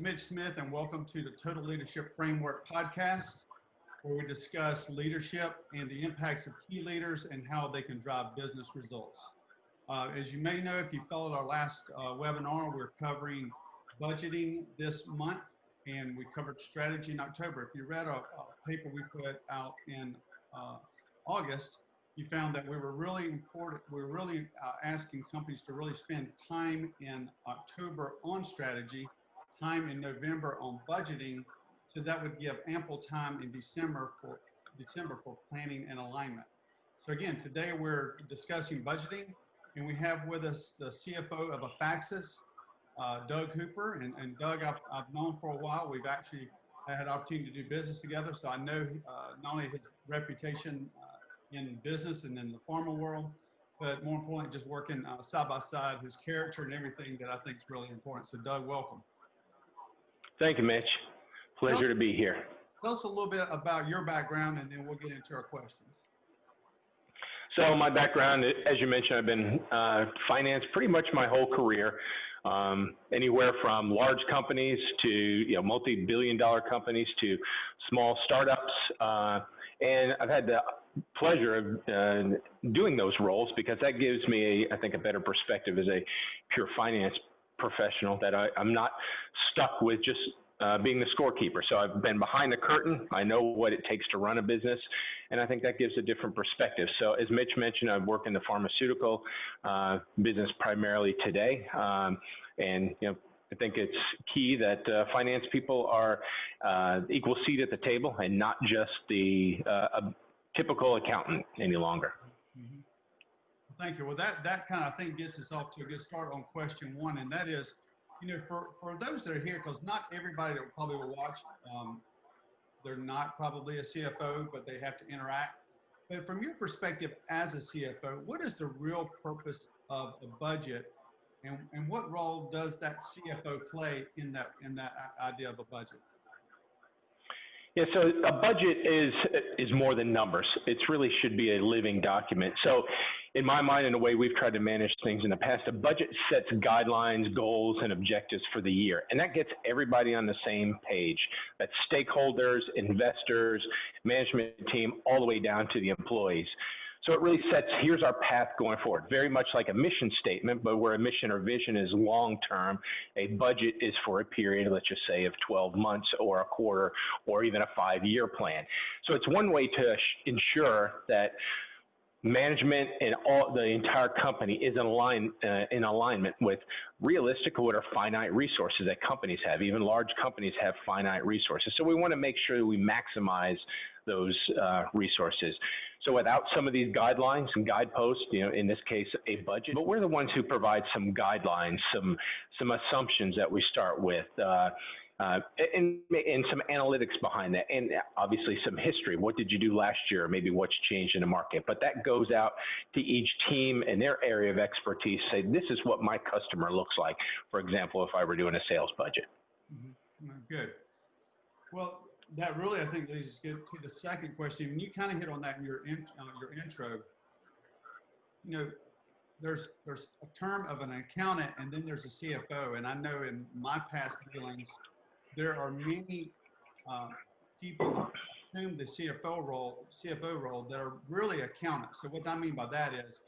is Mitch Smith, and welcome to the Total Leadership Framework podcast, where we discuss leadership and the impacts of key leaders and how they can drive business results. As you may know, if you followed our last webinar, we're covering budgeting this month, and we covered strategy in October. If you read a paper we put out in August, you found that we were really asking companies to really spend time in October on strategy, time in November on budgeting, so that would give ample time in December for planning and alignment. So again, today we're discussing budgeting, and we have with us the CFO of Afaxys, Doug Hooper. And Doug, I've known for a while. We've actually had an opportunity to do business together, so I know not only his reputation in business and in the pharma world, but more importantly, just working side by side, his character and everything that I think is really important. So Doug, welcome. Thank you, Mitch. Pleasure to be here. Tell us a little bit about your background, and then we'll get into our questions. So my background, as you mentioned, I've been finance pretty much my whole career, anywhere from large companies to multi-billion-dollar companies to small startups, and I've had the pleasure of doing those roles because that gives me, I think, a better perspective as a pure finance professional, that I'm not stuck with just being the scorekeeper. So I've been behind the curtain. I know what it takes to run a business, and I think that gives a different perspective. So as Mitch mentioned, I work in the pharmaceutical business primarily today, and I think it's key that finance people are equal seat at the table and not just the typical accountant any longer. Mm-hmm. Well, thank you. Well, that kind of thing gets us off to a good start on question one, and that is, for those that are here, because not everybody that probably will watch, they're not probably a CFO, but they have to interact. But from your perspective as a CFO, what is the real purpose of a budget, and what role does that CFO play in that idea of a budget? Yeah, so a budget is more than numbers. It really should be a living document. So in my mind, and the way we've tried to manage things in the past, a budget sets guidelines, goals, and objectives for the year. And that gets everybody on the same page. That's stakeholders, investors, management team, all the way down to the employees. So it really sets, here's our path going forward, very much like a mission statement, but where a mission or vision is long-term, a budget is for a period, let's just say, of 12 months or a quarter or even a 5-year plan. So it's one way to ensure that management and the entire company is in alignment with realistic or finite resources that companies have. Even large companies have finite resources. So we want to make sure that we maximize those resources. So without some of these guidelines and guideposts, in this case, a budget, but we're the ones who provide some guidelines, some assumptions that we start with, and some analytics behind that, and obviously some history. What did you do last year? Maybe what's changed in the market. But that goes out to each team and their area of expertise. Say, this is what my customer looks like. For example, if I were doing a sales budget. Mm-hmm. Good. Well, that really, I think, leads us to the second question. And you kind of hit on that in your intro. There's a term of an accountant, and then there's a CFO. And I know in my past dealings, there are many people that assume the CFO role that are really accountants. So what I mean by that is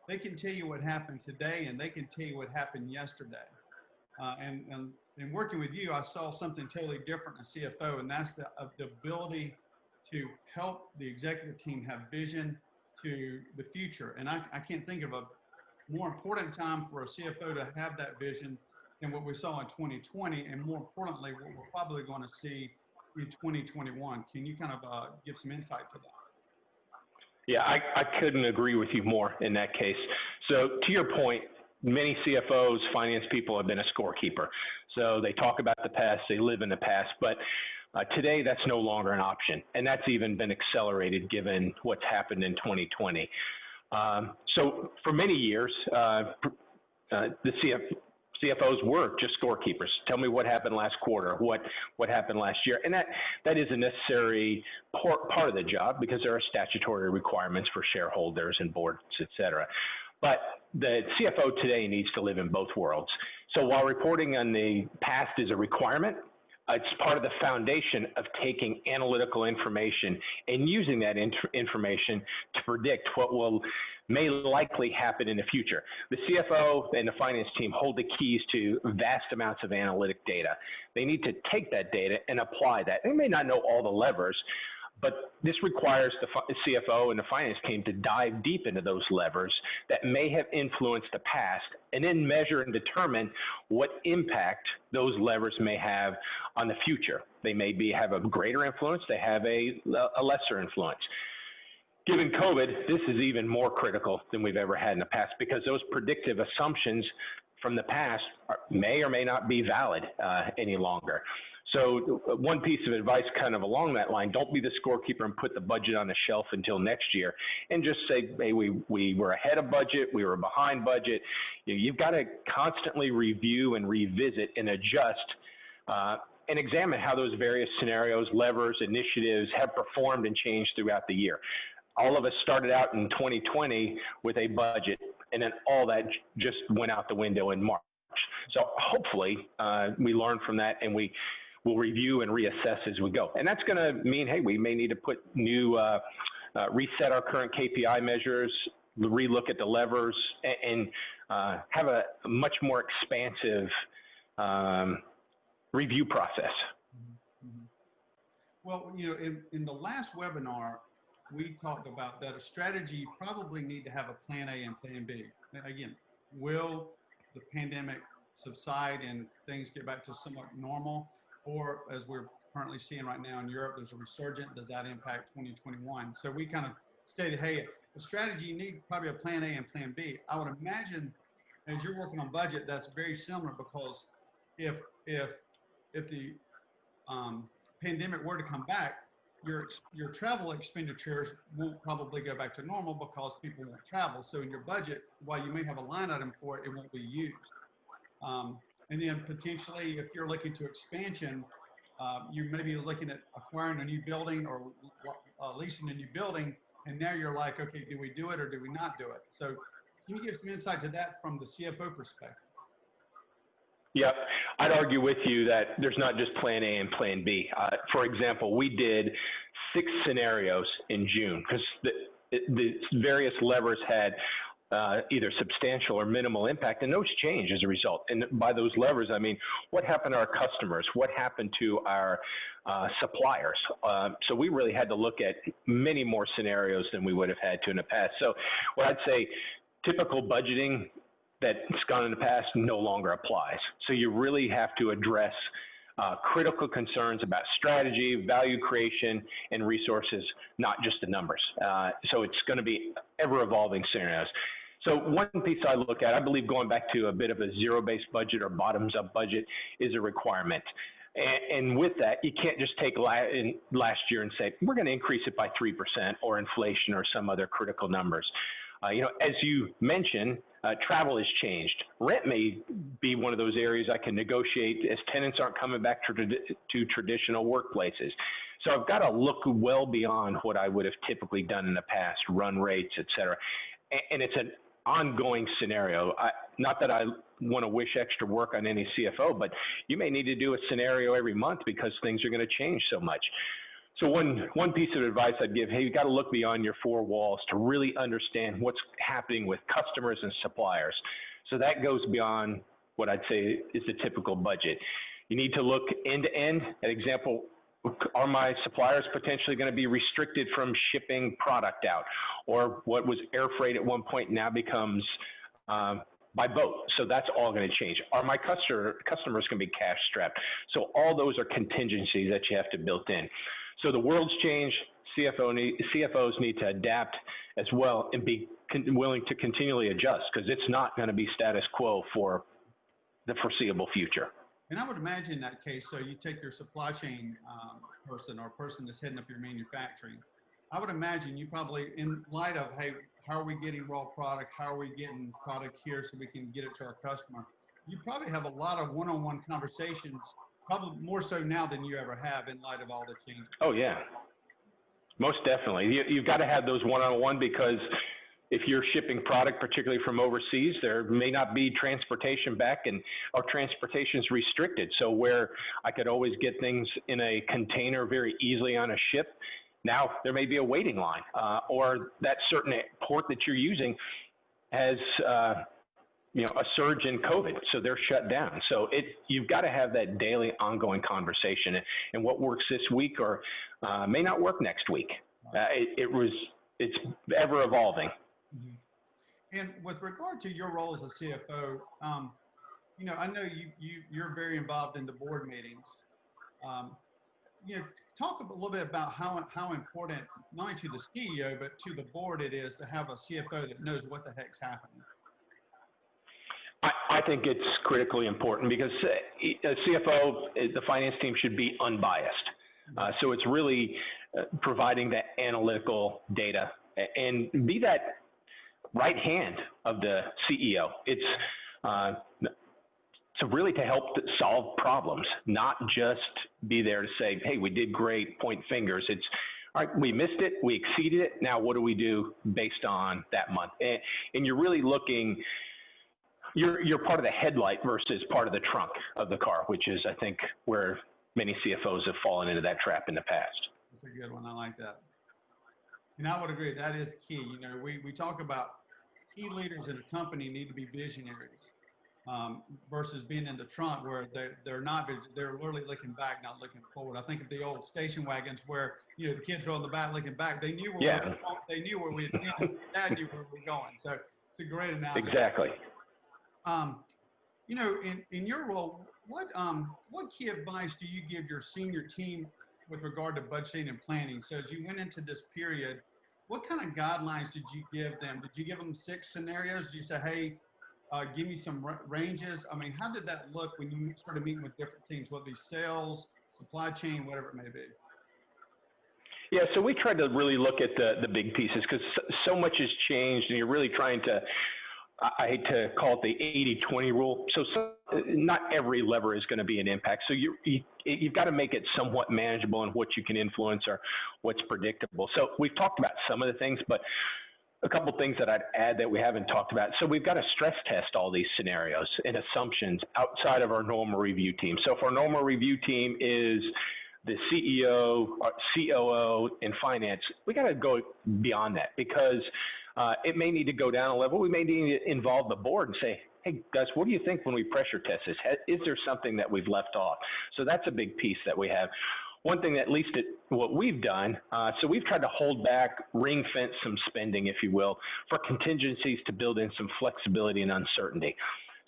they can tell you what happened today, and they can tell you what happened yesterday. And in working with you, I saw something totally different in CFO, and that's the ability to help the executive team have vision to the future. And I can't think of a more important time for a CFO to have that vision than what we saw in 2020, and more importantly, what we're probably going to see in 2021. Can you kind of give some insight to that? Yeah, I couldn't agree with you more in that case. So to your point, many CFOs, finance people have been a scorekeeper. So they talk about the past, they live in the past, but today that's no longer an option. And that's even been accelerated given what's happened in 2020. So for many years, the CFOs were just scorekeepers. Tell me what happened last quarter, what happened last year. And that is a necessary part of the job because there are statutory requirements for shareholders and boards, et cetera. But the CFO today needs to live in both worlds. So while reporting on the past is a requirement, it's part of the foundation of taking analytical information and using that information to predict what may likely happen in the future. The CFO and the finance team hold the keys to vast amounts of analytic data. They need to take that data and apply that. They may not know all the levers, but this requires the CFO and the finance team to dive deep into those levers that may have influenced the past and then measure and determine what impact those levers may have on the future. They may have a greater influence, they have a lesser influence. Given COVID, this is even more critical than we've ever had in the past because those predictive assumptions from the past may or may not be valid any longer. So one piece of advice kind of along that line, don't be the scorekeeper and put the budget on the shelf until next year and just say, hey, we were ahead of budget, we were behind budget. You've got to constantly review and revisit and adjust and examine how those various scenarios, levers, initiatives have performed and changed throughout the year. All of us started out in 2020 with a budget, and then all that just went out the window in March. So hopefully we learn from that and we'll review and reassess as we go. And that's going to mean, hey, we may need to put new, reset our current KPI measures, relook at the levers, and have a much more expansive review process. Mm-hmm. Well, you know, in the last webinar, we talked about that a strategy you probably need to have a plan A and plan B. Again, will the pandemic subside and things get back to somewhat normal? Or as we're currently seeing right now in Europe, there's a resurgence. Does that impact 2021? So we kind of stated, hey, a strategy, you need probably a plan A and plan B. I would imagine as you're working on budget, that's very similar because if the pandemic were to come back, your travel expenditures won't probably go back to normal because people won't travel. So in your budget, while you may have a line item for it, it won't be used. And then potentially, if you're looking to expansion, you may be looking at acquiring a new building or leasing a new building, and now you're like, okay, do we do it or do we not do it? So can you give some insight to that from the CFO perspective? Yep. I'd argue with you that there's not just plan A and plan B. For example, we did 6 scenarios in June because the various levers had either substantial or minimal impact, and those change as a result. And by those levers, I mean, what happened to our customers? What happened to our suppliers? So we really had to look at many more scenarios than we would have had to in the past. So what I'd say, typical budgeting that's gone in the past no longer applies. So you really have to address critical concerns about strategy, value creation, and resources, not just the numbers. So it's going to be ever-evolving scenarios. So one piece I look at, I believe going back to a bit of a zero-based budget or bottoms-up budget is a requirement. And with that, you can't just take last year and say, we're going to increase it by 3% or inflation or some other critical numbers. You know, as you mentioned, travel has changed. Rent may be one of those areas I can negotiate as tenants aren't coming back to traditional workplaces. So I've got to look well beyond what I would have typically done in the past, run rates, et cetera. And it's an ongoing scenario. Not that I want to wish extra work on any CFO, but you may need to do a scenario every month because things are going to change so much. So one piece of advice I'd give, hey, you got to look beyond your 4 walls to really understand what's happening with customers and suppliers. So that goes beyond what I'd say is the typical budget. You need to look end to end. An example, are my suppliers potentially going to be restricted from shipping product out? Or what was air freight at one point now becomes by boat. So that's all going to change. Are my customers going to be cash strapped? So all those are contingencies that you have to build in. So the world's changed, CFOs need to adapt as well and be willing to continually adjust because it's not going to be status quo for the foreseeable future. And I would imagine in that case, so you take your supply chain person or person that's heading up your manufacturing, I would imagine you probably, in light of, hey, how are we getting raw product? How are we getting product here so we can get it to our customer? You probably have a lot of one-on-one conversations, probably more so now than you ever have in light of all the changes. Oh, yeah. Most definitely. You've got to have those one-on-one because if you're shipping product, particularly from overseas, there may not be transportation back, and our transportation is restricted. So where I could always get things in a container very easily on a ship, now there may be a waiting line, or that certain port that you're using has a surge in COVID, so they're shut down. So you've got to have that daily ongoing conversation, and what works this week or may not work next week. It's ever evolving. Mm-hmm. And with regard to your role as a CFO, I know you're very involved in the board meetings. Talk a little bit about how important, not only to the CEO, but to the board it is to have a CFO that knows what the heck's happening. I think it's critically important because a CFO, the finance team should be unbiased. So it's really providing that analytical data and be that right hand of the CEO. It's so really to help solve problems, not just be there to say, hey, we did great, point fingers. It's, all right, we missed it, we exceeded it, now what do we do based on that month? And you're really looking, you're part of the headlight versus part of the trunk of the car, which is, I think, where many CFOs have fallen into that trap in the past. That's a good one, I like that. And I would agree, that is key. We talk about key leaders in a company need to be visionaries. Versus being in the trunk where they're not, they're literally looking back, not looking forward. I think of the old station wagons where, the kids were on the back looking back. They knew where we were going. They knew where we had been. Dad knew where we were going. So it's a great analogy. Exactly. In your role, what key advice do you give your senior team with regard to budgeting and planning? So as you went into this period, what kind of guidelines did you give them? Did you give them 6 scenarios? Did you say, hey, give me some ranges? I mean, how did that look when you started meeting with different teams, whether it be sales, supply chain, whatever it may be? Yeah, so we tried to really look at the big pieces because so much has changed, and you're really trying to, I hate to call it the 80-20 rule. So not every lever is going to be an impact. So you've got to make it somewhat manageable in what you can influence or what's predictable. So we've talked about some of the things, but a couple things that I'd add that we haven't talked about. So we've got to stress test all these scenarios and assumptions outside of our normal review team. So if our normal review team is the CEO, COO, and finance, we got to go beyond that because it may need to go down a level. We may need to involve the board and say, hey, guys, what do you think when we pressure test this? Is there something that we've left off? So that's a big piece that we have. One thing that at least what we've done, so we've tried to hold back, ring fence some spending, if you will, for contingencies to build in some flexibility and uncertainty.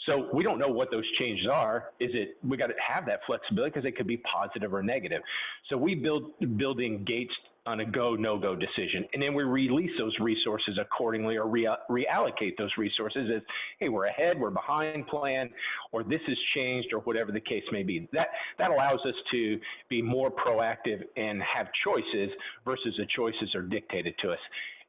So we don't know what those changes are. We got to have that flexibility because it could be positive or negative. So we building gates on a go, no-go decision. And then we release those resources accordingly or reallocate those resources as, hey, we're ahead, we're behind plan, or this has changed, or whatever the case may be. That allows us to be more proactive and have choices versus the choices are dictated to us.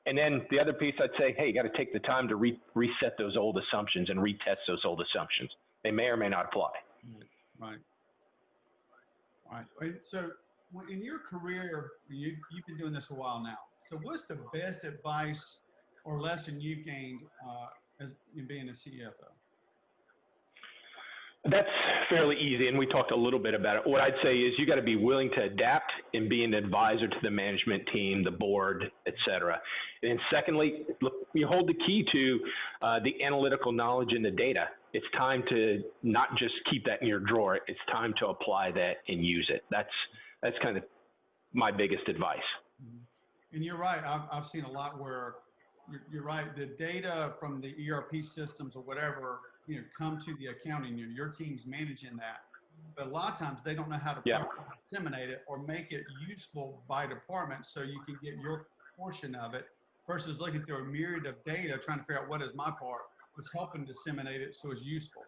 And then the other piece, I'd say, hey, you got to take the time to reset those old assumptions and retest those old assumptions. They may or may not apply. Right. So in your career, you've been doing this a while now. So what's the best advice or lesson you've gained as in being a CFO? That's fairly easy, and we talked a little bit about it. What I'd say is you got to be willing to adapt and be an advisor to the management team, the board, et cetera. And secondly, look, you hold the key to the analytical knowledge and the data. It's time to not just keep that in your drawer. It's time to apply that and use it. That's kind of my biggest advice. And you're right. I've seen a lot where you're right. The data from the ERP systems or whatever, come to the accounting unit. Your team's managing that. But a lot of times they don't know how to disseminate it or make it useful by department so you can get your portion of it versus looking through a myriad of data trying to figure out what is my part. It's helping disseminate it so it's useful.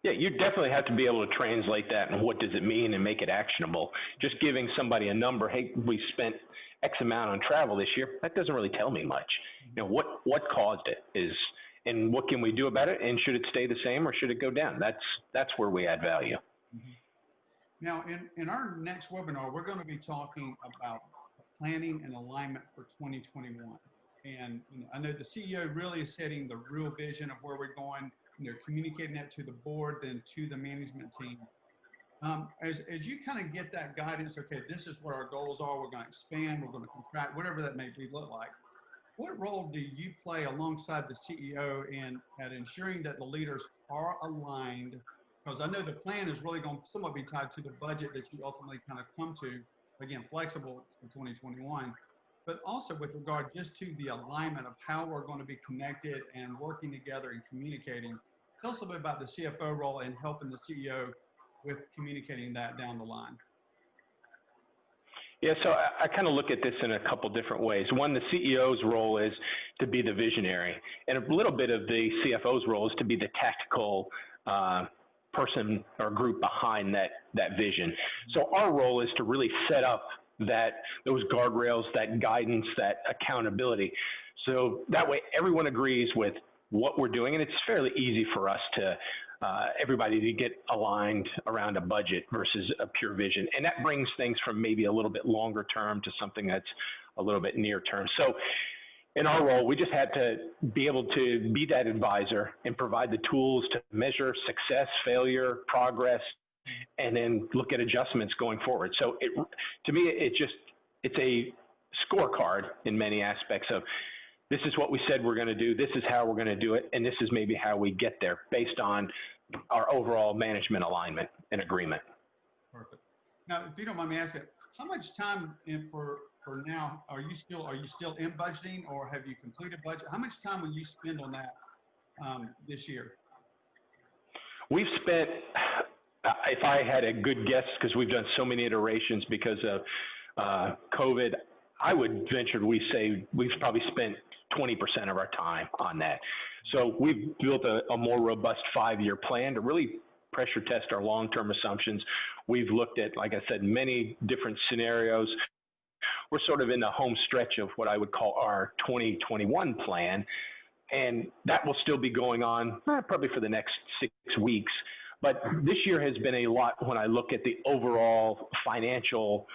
Yeah, you definitely have to be able to translate that and what does it mean and make it actionable. Just giving somebody a number, hey, we spent X amount on travel this year, that doesn't really tell me much. What caused it is, and what can we do about it, and should it stay the same or should it go down? That's where we add value. Now, in our next webinar, we're going to be talking about planning and alignment for 2021. And I know the CEO really is setting the real vision of where we're going, communicating that to the board, then to the management team. As you kind of get that guidance, okay, this is what our goals are. We're going to expand, we're going to contract, whatever that may be look like. What role do you play alongside the CEO at ensuring that the leaders are aligned? Because I know the plan is really going to somewhat be tied to the budget that you ultimately kind of come to, again, flexible for 2021, but also with regard just to the alignment of how we're going to be connected and working together and communicating. Tell us a little bit about the CFO role and helping the CEO with communicating that down the line. Yeah, so I kind of look at this in a couple different ways. One, the CEO's role is to be the visionary, and a little bit of the CFO's role is to be the tactical person or group behind that vision. So our role is to really set up those guardrails, that guidance, that accountability. So that way everyone agrees with what we're doing, and it's fairly easy for us to everybody to get aligned around a budget versus a pure vision. And that brings things from maybe a little bit longer term to something that's a little bit near term. So in our role, we just had to be able to be that advisor and provide the tools to measure success, failure, progress, and then look at adjustments going forward. So to me, it's a scorecard in many aspects of, this is what we said we're going to do, this is how we're going to do it, and this is maybe how we get there based on our overall management alignment and agreement. Perfect. Now, if you don't mind me asking, how much time for now are you still in budgeting, or have you completed budget? How much time will you spend on that this year? We've spent, if I had a good guess, because we've done so many iterations because of COVID, I would venture we say we've probably spent 20% of our time on that. So we've built a more robust 5-year plan to really pressure test our long-term assumptions. We've looked at, like I said, many different scenarios. We're sort of in the home stretch of what I would call our 2021 plan, and that will still be going on probably for the next 6 weeks. But this year has been a lot when I look at the overall financial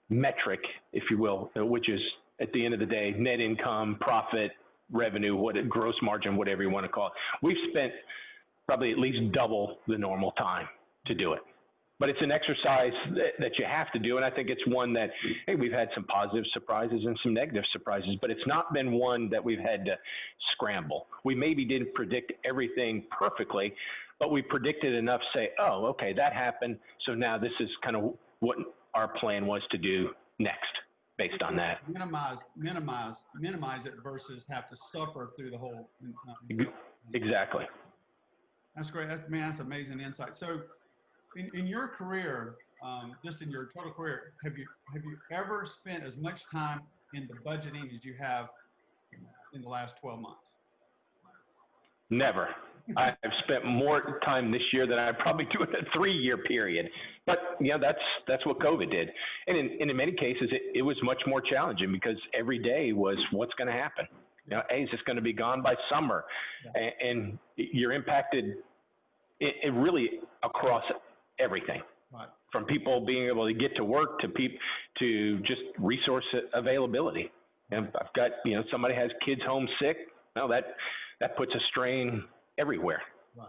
metric, if you will, which is at the end of the day, net income, profit, revenue, gross margin, whatever you want to call it. We've spent probably at least double the normal time to do it. But it's an exercise that you have to do, and I think it's one that, hey, we've had some positive surprises and some negative surprises, but it's not been one that we've had to scramble. We maybe didn't predict everything perfectly, but we predicted enough to say, oh, okay, that happened, so now this is kind of what our plan was to do next based on that. Minimize it versus have to suffer through the whole. Exactly. That's great. That's amazing insight. So in your career, just in your total career, have you ever spent as much time in the budgeting as you have in the last 12 months? Never. I've spent more time this year than I probably do in a 3-year period. But yeah, that's what COVID did. And in many cases, it was much more challenging because every day was what's going to happen. Hey, is this going to be gone by summer? Yeah. And you're impacted it really across everything. Right. From people being able to get to work to just resource availability. And I've got, somebody has kids home sick. Well, that puts a strain everywhere. Right.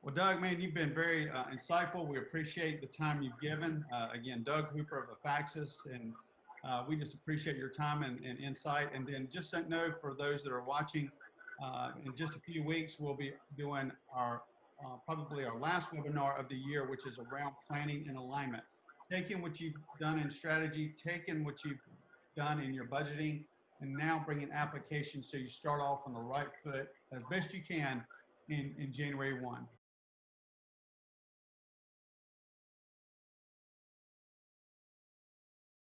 Well, Doug, man, you've been very insightful. We appreciate the time you've given. Again, Doug Hooper of Afaxys, and we just appreciate your time and insight. And then just so know, for those that are watching, in just a few weeks, we'll be doing our probably our last webinar of the year, which is around planning and alignment. Taking what you've done in strategy, taking what you've done in your budgeting, and now bringing applications so you start off on the right foot as best you can in January 1.